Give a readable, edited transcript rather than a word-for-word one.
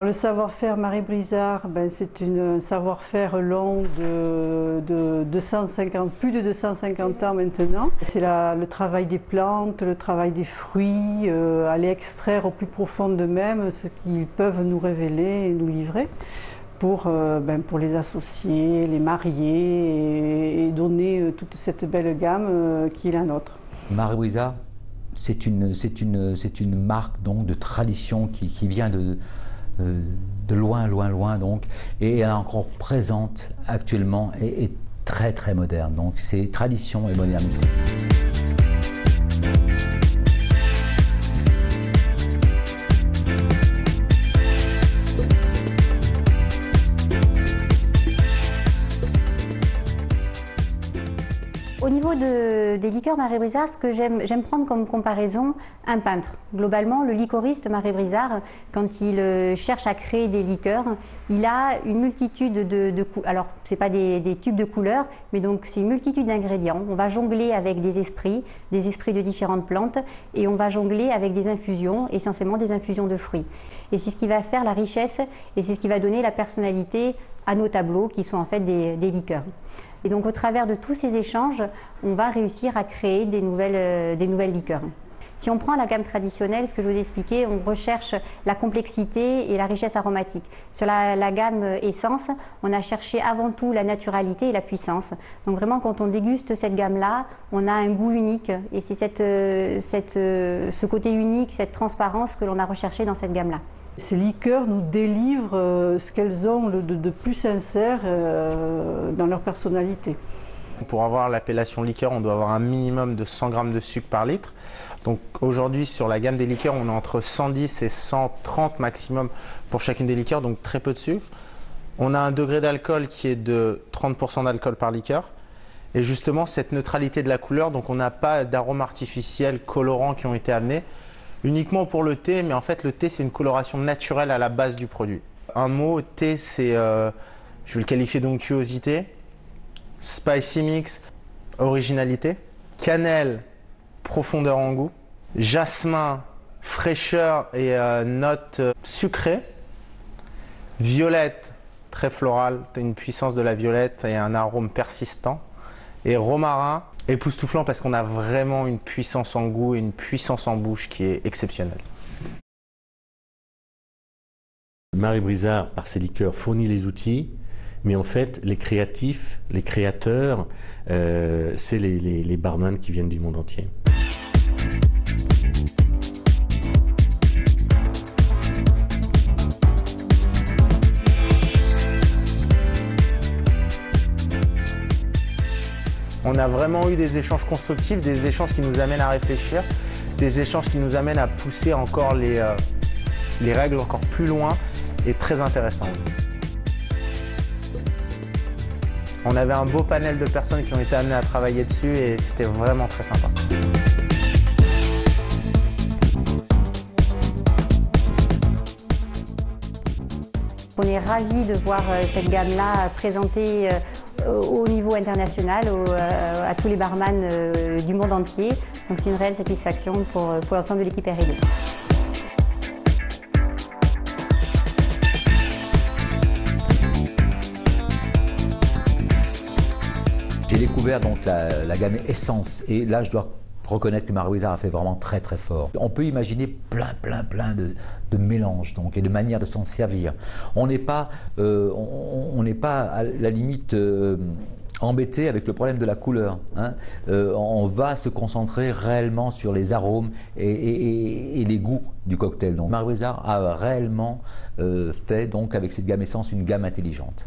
Le savoir-faire Marie Brizard, c'est un savoir-faire long de 250, plus de 250 ans maintenant. C'est le travail des plantes, le travail des fruits, aller extraire au plus profond d'eux-mêmes ce qu'ils peuvent nous révéler et nous livrer pour les associer, les marier et donner toute cette belle gamme qui est la nôtre. Marie Brizard, c'est une marque donc de tradition qui vient de loin, loin, loin donc, et elle est encore présente actuellement et très très moderne. Donc c'est tradition et modernité. Au niveau des liqueurs Marie Brizard, ce que j'aime prendre comme comparaison un peintre. Globalement, le liquoriste Marie Brizard, quand il cherche à créer des liqueurs, il a une multitude alors ce n'est pas des tubes de couleurs, mais donc c'est une multitude d'ingrédients. On va jongler avec des esprits de différentes plantes, et on va jongler avec des infusions, essentiellement des infusions de fruits. Et c'est ce qui va faire la richesse et c'est ce qui va donner la personnalité à nos tableaux qui sont en fait des liqueurs. Et donc au travers de tous ces échanges, on va réussir à créer des nouvelles liqueurs. Si on prend la gamme traditionnelle, ce que je vous ai expliqué, on recherche la complexité et la richesse aromatique. Sur la gamme essence, on a cherché avant tout la naturalité et la puissance. Donc vraiment, quand on déguste cette gamme-là, on a un goût unique. Et c'est ce côté unique, cette transparence que l'on a recherché dans cette gamme-là. Ces liqueurs nous délivrent ce qu'elles ont de plus sincère dans leur personnalité. Pour avoir l'appellation liqueur, on doit avoir un minimum de 100 g de sucre par litre. Donc aujourd'hui, sur la gamme des liqueurs, on est entre 110 et 130 maximum pour chacune des liqueurs, donc très peu de sucre. On a un degré d'alcool qui est de 30% d'alcool par liqueur. Et justement, cette neutralité de la couleur, donc on n'a pas d'arômes artificiels, colorants qui ont été amenés. Uniquement pour le thé, mais en fait le thé c'est une coloration naturelle à la base du produit. Un mot, thé c'est, je vais le qualifier d'onctuosité, spicy mix, originalité, cannelle, profondeur en goût, jasmin, fraîcheur et notes sucrées, violette, très florale, une puissance de la violette et un arôme persistant, et romarin, époustouflant parce qu'on a vraiment une puissance en goût et une puissance en bouche qui est exceptionnelle. Marie Brizard, par ses liqueurs, fournit les outils, mais en fait, les créatifs, les créateurs, c'est les barman qui viennent du monde entier. On a vraiment eu des échanges constructifs, des échanges qui nous amènent à réfléchir, des échanges qui nous amènent à pousser encore les règles encore plus loin et très intéressants. On avait un beau panel de personnes qui ont été amenées à travailler dessus et c'était vraiment très sympa. On est ravis de voir cette gamme-là présentée au niveau international, à tous les barman du monde entier. Donc c'est une réelle satisfaction pour l'ensemble de l'équipe R&D. J'ai découvert donc la gamme Essence et là je dois reconnaître que Marie Brizard a fait vraiment très très fort. On peut imaginer plein de mélanges donc, et de manières de s'en servir. On n'est pas à la limite embêté avec le problème de la couleur. Hein. On va se concentrer réellement sur les arômes et les goûts du cocktail. Donc Marie Brizard a réellement fait donc avec cette gamme Essence une gamme intelligente.